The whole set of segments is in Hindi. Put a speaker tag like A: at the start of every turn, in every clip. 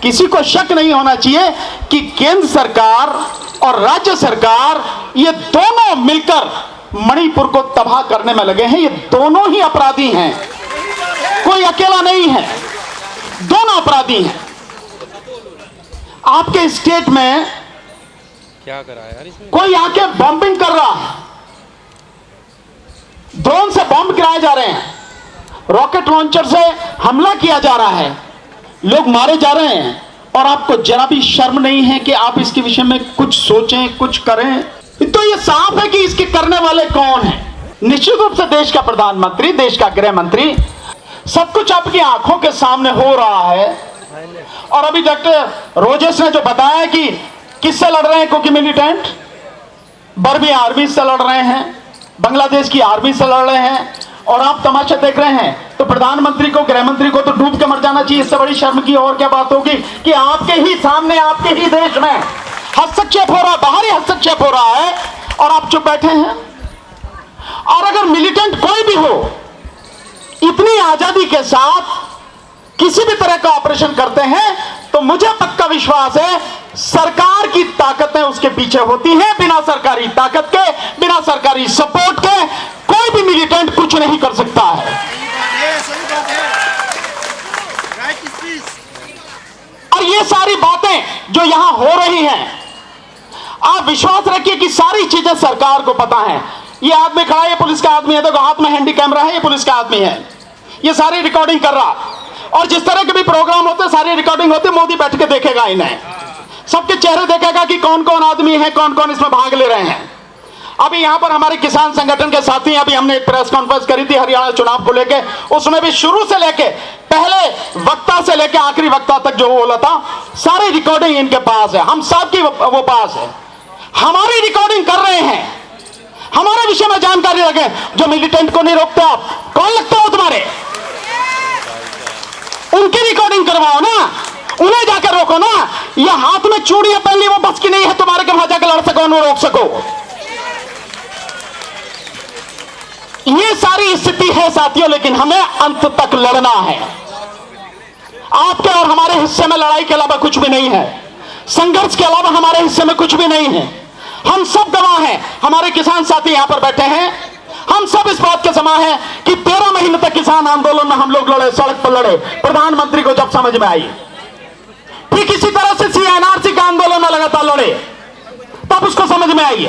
A: किसी को शक नहीं होना चाहिए कि केंद्र सरकार और राज्य सरकार ये दोनों मिलकर मणिपुर को तबाह करने में लगे हैं। ये दोनों ही अपराधी हैं, कोई अकेला नहीं है, दोनों अपराधी हैं। आपके स्टेट में
B: क्या करा यार इसमें?
A: कोई आके बॉम्बिंग कर रहा है, ड्रोन से बॉम्ब गिराए जा रहे हैं, रॉकेट लॉन्चर से हमला किया जा रहा है, लोग मारे जा रहे हैं, और आपको जरा भी शर्म नहीं है कि आप इसके विषय में कुछ सोचें, कुछ करें। तो ये साफ है कि इसके करने वाले कौन हैं। निश्चित रूप से देश का प्रधानमंत्री, देश का गृह मंत्री, सब कुछ आपकी आंखों के सामने हो रहा है। और अभी डॉक्टर रोजेस ने जो बताया कि किससे लड़ रहे हैं, क्योंकि मिलिटेंट बर्मी आर्मी से लड़ रहे हैं, बांग्लादेश की आर्मी से लड़ रहे हैं, और आप तमाशा देख रहे हैं। तो प्रधानमंत्री को, गृह मंत्री को तो डूब के मर जाना चाहिए। इससे बड़ी शर्म की और क्या बात होगी कि आपके ही सामने, आपके ही देश में हस्तक्षेप हो रहा है, बाहरी हस्तक्षेप हो रहा है, और आप चुप बैठे हैं। और अगर मिलिटेंट कोई भी हो, इतनी आजादी के साथ किसी भी तरह का ऑपरेशन करते हैं, तो मुझे पक्का विश्वास है सरकार की ताकतें उसके पीछे होती हैं। बिना सरकारी ताकत के, बिना सरकारी सपोर्ट के कोई भी मिलिटेंट कुछ नहीं कर सकता है। और ये सारी बातें जो यहां हो रही हैं, आप विश्वास रखिए कि सारी चीजें सरकार को पता है। ये आदमी खड़ा है, ये पुलिस का आदमी है, देखो हाथ में हैंडी कैमरा है, ये पुलिस का आदमी है, ये सारी रिकॉर्डिंग कर रहा। और जिस तरह के भी प्रोग्राम होते, सारी रिकॉर्डिंग होती, मोदी बैठ के देखेगा इन्हें, सबके चेहरे देखेगा कि कौन कौन आदमी है, कौन कौन इसमें भाग ले रहे हैं। अभी यहां पर हमारे किसान संगठन के साथी, अभी हमने एक प्रेस कॉन्फ्रेंस करी थी हरियाणा चुनाव को लेके, उसमें भी शुरू से लेके पहले वक्ता से लेके आखिरी वक्ता तक जो बोला था, सारी रिकॉर्डिंग इनके पास है, हम सबकी वो पास है। हमारी रिकॉर्डिंग कर रहे हैं, हमारे विषय में जानकारी रखें। जो मिलिटेंट को नहीं रोकते आप, कौन लगता हो तुम्हारे? उनकी रिकॉर्डिंग करवाओ ना, उन्हें जाकर रोको ना। ये हाथ में चूड़ियां पहन ली, वो बस की नहीं है तुम्हारे के वहां जाकर लड़ सको, उन्हें रोक सको। ये सारी स्थिति है साथियों, लेकिन हमें अंत तक लड़ना है। आपके और हमारे हिस्से में लड़ाई के अलावा कुछ भी नहीं है, संघर्ष के अलावा हमारे हिस्से में कुछ भी नहीं है। हम सब गवाह हैं, हमारे किसान साथी यहां पर बैठे हैं, हम सब इस बात के समा है कि 13 महीने तक किसान आंदोलन में हम लोग लड़े, सड़क पर लड़े। प्रधानमंत्री को जब समझ में आई, ठीक इसी तरह से CNRC का आंदोलन में लगातार लड़े, तब उसको समझ में आई।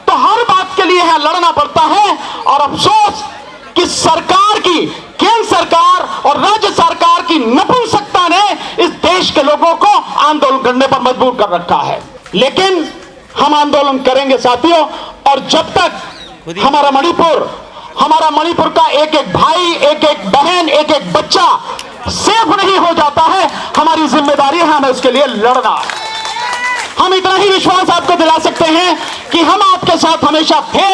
A: तो हर बात के लिए यहां लड़ना पड़ता है। और अफसोस कि सरकार की, केंद्र सरकार और राज्य सरकार की नपुंसकता ने इस देश के लोगों को आंदोलन करने पर मजबूर कर रखा है। लेकिन हम आंदोलन करेंगे साथियों, और जब तक हमारा मणिपुर का एक एक भाई, एक एक बहन, एक एक बच्चा सेफ नहीं हो जाता है, हमारी जिम्मेदारी है हमें उसके लिए लड़ना। हम इतना ही विश्वास आपको दिला सकते हैं कि हम आपके साथ हमेशा थे,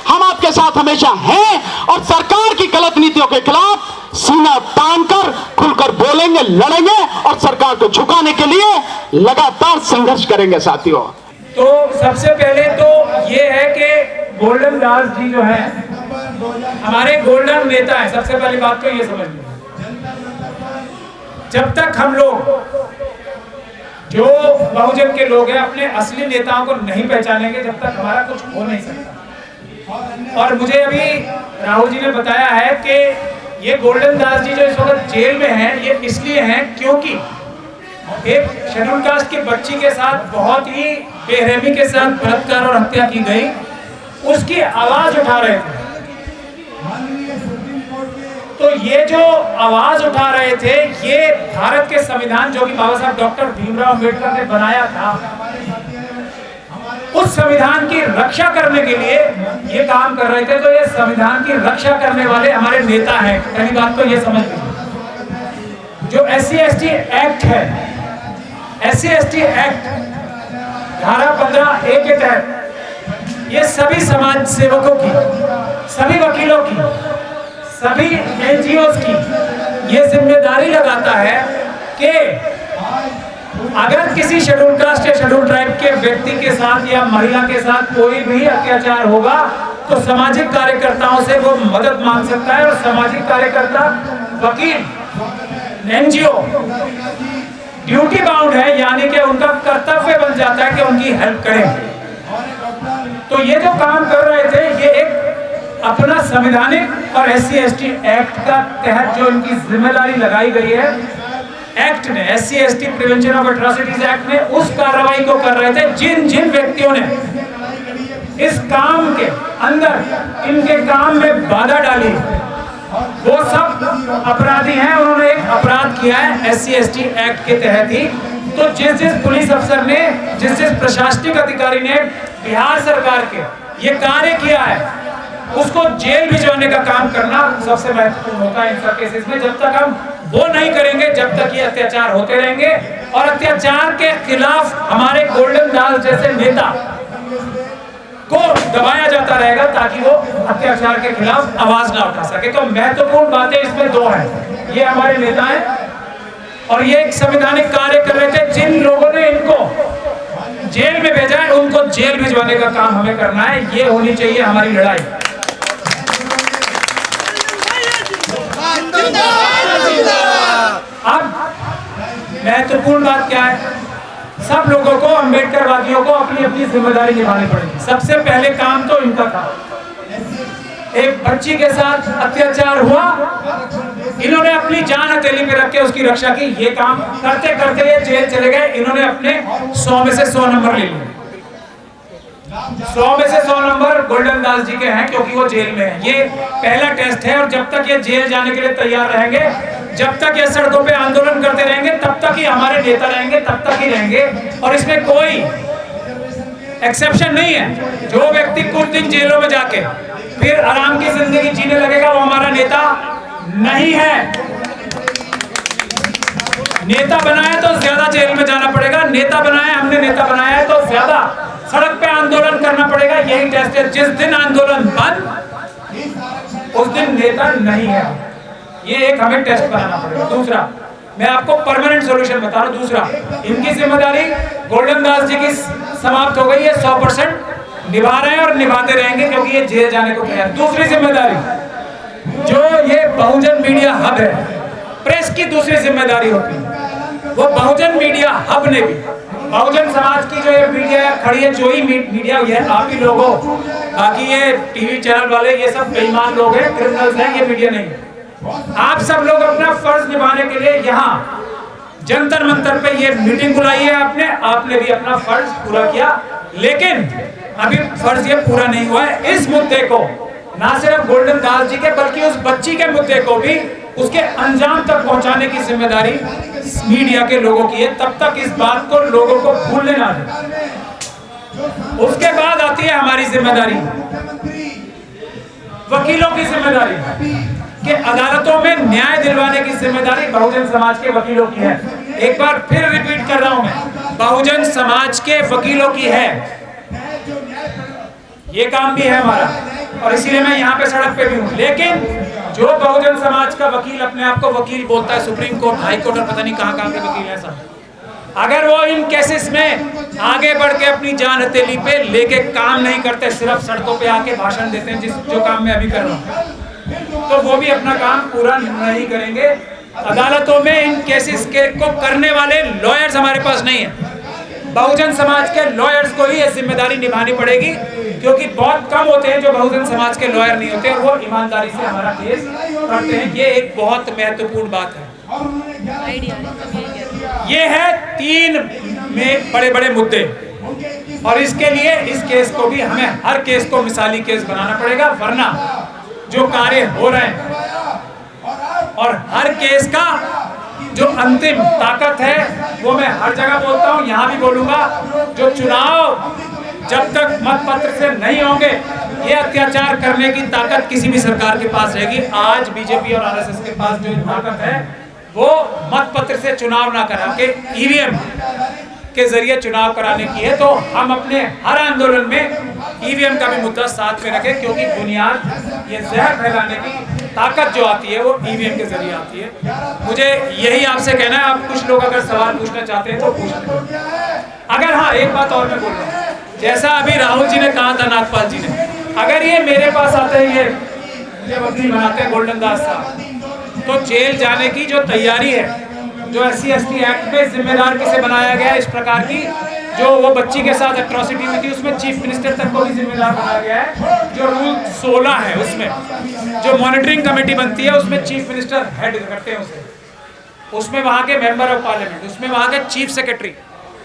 A: हम आपके साथ हमेशा हैं, और सरकार की गलत नीतियों के खिलाफ सीना तानकर खुलकर बोलेंगे, लड़ेंगे, और सरकार को झुकाने के लिए लगातार संघर्ष करेंगे साथियों।
C: तो सबसे पहले तो ये है कि गोल्डन दास जी जो है हमारे गोल्डन नेता है। सबसे पहली बात तो ये समझ लो, जब तक हम लोग जो बहुजन के लोग हैं अपने असली नेताओं को नहीं पहचानेंगे, जब तक हमारा कुछ हो नहीं सकता। और मुझे अभी राहुल जी ने बताया है कि ये गोल्डन दास जी जो इस वक्त जेल में हैं, ये इसलिए हैं क्योंकि एक शेड्यूल कास्ट की बच्ची के साथ बहुत ही बेरहमी के साथ बलात्कार और हत्या की गई, उसकी आवाज उठा रहे थे। तो ये जो आवाज उठा रहे थे, ये भारत के संविधान जो कि बाबा साहब डॉक्टर भीमराव अम्बेडकर ने बनाया था, उस संविधान की रक्षा करने के लिए ये काम कर रहे थे। तो ये संविधान की रक्षा करने वाले हमारे नेता हैं। पहली बात तो ये समझ लीजिए। जो SC/ST एक्ट है, SC/ST एक्ट धारा 15A के तहत ये सभी समाज सेवकों की, सभी वकीलों की, सभी NGOs की ये जिम्मेदारी लगाता है कि अगर किसी शेड्यूल कास्ट या शेड्यूल ट्राइब के व्यक्ति के साथ या महिला के साथ कोई भी अत्याचार होगा, तो सामाजिक कार्यकर्ताओं से वो मदद मांग सकता है। और सामाजिक कार्यकर्ता, वकील, NGO ड्यूटी बाउंड है, यानी कि उनका कर्तव्य बन जाता है कि उनकी हेल्प करें। तो ये जो काम कर रहे थे, ये एक अपना संवैधानिक और SC/ST एक्ट का तहत जो इनकी जिम्मेदारी लगाई गई है, एक्ट ने, SC/ST prevention of atrocities act ने उस कार्रवाई को कर रहे थे। जिन जिन व्यक्तियों ने इस काम के अंदर इनके काम में बाधा डाली, वो सब अपराधी हैं। उन्होंने एक अपराध किया है SC/ST एक्ट के तहत ही। तो जिस पुलिस अफसर ने, जिस प्रशासनिक अधिकारी ने बिहार सरकार के ये कार्य किया है, उसको जेल भिजवाने का काम करना सबसे महत्वपूर्ण होता है इन सब केसेस में। जब तक हम वो नहीं करेंगे, जब तक ये अत्याचार होते रहेंगे और अत्याचार के खिलाफ हमारे गोल्डन दास जैसे नेता को दबाया जाता रहेगा ताकि वो अत्याचार के खिलाफ आवाज ना उठा सके। तो महत्वपूर्ण बातें इसमें दो हैं। ये हमारे नेता हैं और ये एक संवैधानिक कार्य कर रहे थे। जिन लोगों ने इनको जेल में भेजा है, उनको जेल भिजवाने का काम हमें करना है। ये होनी चाहिए हमारी लड़ाई। अब महत्वपूर्ण बात क्या है, सब लोगों को, अम्बेडकरवादियों को अपनी अपनी जिम्मेदारी निभानी पड़ेगी। सबसे पहले काम तो इनका था। एक बच्ची के साथ अत्याचार हुआ, इन्होंने अपनी जान हथेली पे रख के उसकी रक्षा की। ये काम करते करते ये जेल चले गए। इन्होंने अपने 100 में से 100 नंबर ले लिए। 100 में से 100 नंबर गोल्डन दास जी के हैं, क्योंकि वो जेल में है। ये पहला टेस्ट है और जब तक ये जेल जाने के लिए तैयार रहेंगे, जब तक ये सड़कों पे आंदोलन करते रहेंगे, तब तक ही हमारे नेता रहेंगे, तब तक ही रहेंगे। और इसमें कोई एक्सेप्शन नहीं है। जो व्यक्ति कुछ दिन जेलों में जाके फिर आराम की जिंदगी जीने लगेगा, वो हमारा नेता नहीं है। नेता बनाया तो ज्यादा जेल में जाना पड़ेगा, नेता बनाया, हमने नेता बनाया है तो ज्यादा सड़क पे आंदोलन करना पड़ेगा। यही टेस्ट है। जिस दिन आंदोलन बंद, उस दिन नेता नहीं है। ये एक हमें टेस्ट बनाना पड़ेगा। दूसरा, मैं आपको परमानेंट सॉल्यूशन बता रहा हूं। दूसरा, इनकी जिम्मेदारी गोल्डन दास जी की समाप्त हो गई है। 100% निभा रहे हैं और निभाते रहेंगे, क्योंकि ये जेल जाने को तैयार। दूसरी जिम्मेदारी, जो ये बहुजन मीडिया हब है, प्रेस की दूसरी जिम्मेदारी होती है। वो बहुजन मीडिया हब ने भी, बहुजन समाज की जो ये मीडिया खड़ी है, जो ही मीडिया है, आप ही लोगों, बाकी ये टीवी चैनल वाले ये सब बेईमान लोग हैं, क्रिमिनल्स हैं, ये मीडिया नहीं है। आप सब लोग अपना फर्ज निभाने के लिए यहाँ जंतर मंतर पे ये मीटिंग बुलाई है आपने भी अपना फर्ज पूरा किया। लेकिन अभी फर्ज ये पूरा नहीं हुआ है। इस मुद्दे को ना सिर्फ गोल्डन दास जी के, बल्कि उस बच्ची के मुद्दे को भी उसके अंजाम तक पहुंचाने की जिम्मेदारी मीडिया के लोगों की है। तब तक इस बात को लोगों को भूलने ना दें। उसके बाद आती है हमारी जिम्मेदारी, वकीलों की जिम्मेदारी, कि अदालतों में न्याय दिलवाने की जिम्मेदारी बहुजन समाज के वकीलों की है। एक बार फिर रिपीट कर रहा हूं मैं, बहुजन समाज के वकीलों की है। ये काम भी है हमारा और इसीलिए मैं यहाँ पे सड़क पे भी हूँ। लेकिन जो बहुजन समाज का वकील अपने आप को वकील बोलता है, सुप्रीम कोर्ट, हाई कोर्ट और पता नहीं कहाँ के वकील है सब, अगर वो इन केसेस में आगे बढ़ के अपनी जान हथेली पे लेके काम नहीं करते, सिर्फ सड़कों पे आके भाषण देते हैं, जो काम मैं अभी कर रहा हूँ, तो वो भी अपना काम पूरा नहीं करेंगे। अदालतों में इन केसेस को करने वाले लॉयर्स हमारे पास नहीं है। बहुजन समाज के लॉयर्स को ही ये जिम्मेदारी निभानी पड़ेगी, क्योंकि बहुत कम होते हैं जो बहुजन समाज के लॉयर नहीं होते और वो ईमानदारी से हमारा केस करते हैं। ये एक बहुत महत्वपूर्ण बात है। ये है 3 में बड़े बड़े मुद्दे, और इसके लिए इस केस को भी हमें हर केस को मिसाली केस बनाना पड़ेगा, वरना जो कार्य हो रहे हैं और हर केस का जो अंतिम ताकत है, वो मैं हर जगह बोलता हूँ, यहाँ भी बोलूंगा, जो चुनाव जब तक मत पत्र से नहीं होंगे, ये अत्याचार करने की ताकत किसी भी सरकार के पास रहेगी। आज बीजेपी और आरएसएस के पास जो ताकत है, वो मत पत्र से चुनाव ना करा के ईवीएम के जरिए चुनाव कराने की है। तो हम अपने हर आंदोलन में ईवीएम का भी मुद्दा साथ में रखें, क्योंकि बुनियाद ये जहर फैलाने की ताकत जो आती है वो ईवीएम के जरिए आती है। मुझे यही आपसे कहना है। आप कुछ लोग अगर सवाल पूछना चाहते हैं तो पूछ लें। अगर हाँ, एक बात और मैं बोल रहा हूँ, जैसा अभी राहुल जी ने कहा था, नागपाल जी ने, अगर ये मेरे पास आते हैं, ये वकील बनाते हैं गोल्डन दास साहब, तो जेल जाने की जो तैयारी है जो SC/ST एक्ट में जिम्मेदार किसे बनाया गया है, इस प्रकार की जो वो बच्ची के साथ एट्रॉसिटी हुई थी उसमें चीफ मिनिस्टर तक को भी जिम्मेदार बनाया गया है। जो रूल 16 है उसमें जो मॉनिटरिंग कमेटी बनती है उसमें चीफ मिनिस्टर हेड करते हैं उसे, उसमें वहाँ के मेंबर ऑफ पार्लियामेंट, उसमें वहाँ के चीफ सेक्रेटरी,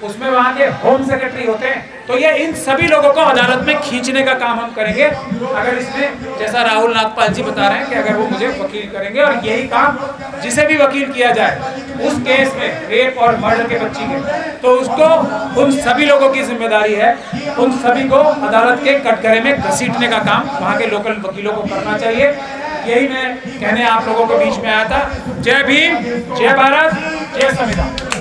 C: उसमें वहाँ के होम सेक्रेटरी होते हैं। तो ये इन सभी लोगों को अदालत में खींचने का काम हम करेंगे अगर इसमें, जैसा राहुल नागपाल जी बता रहे हैं कि अगर वो मुझे वकील करेंगे, और यही काम जिसे भी वकील किया जाए उस केस में रेप और मर्डर के बच्ची के, तो उसको उन सभी लोगों की जिम्मेदारी है, उन सभी को अदालत के कटघरे में घसीटने का काम वहाँ के लोकल वकीलों को करना चाहिए। यही मैं कहने आप लोगों के बीच में आया था। जय भीम, जय भारत, जय संविधान।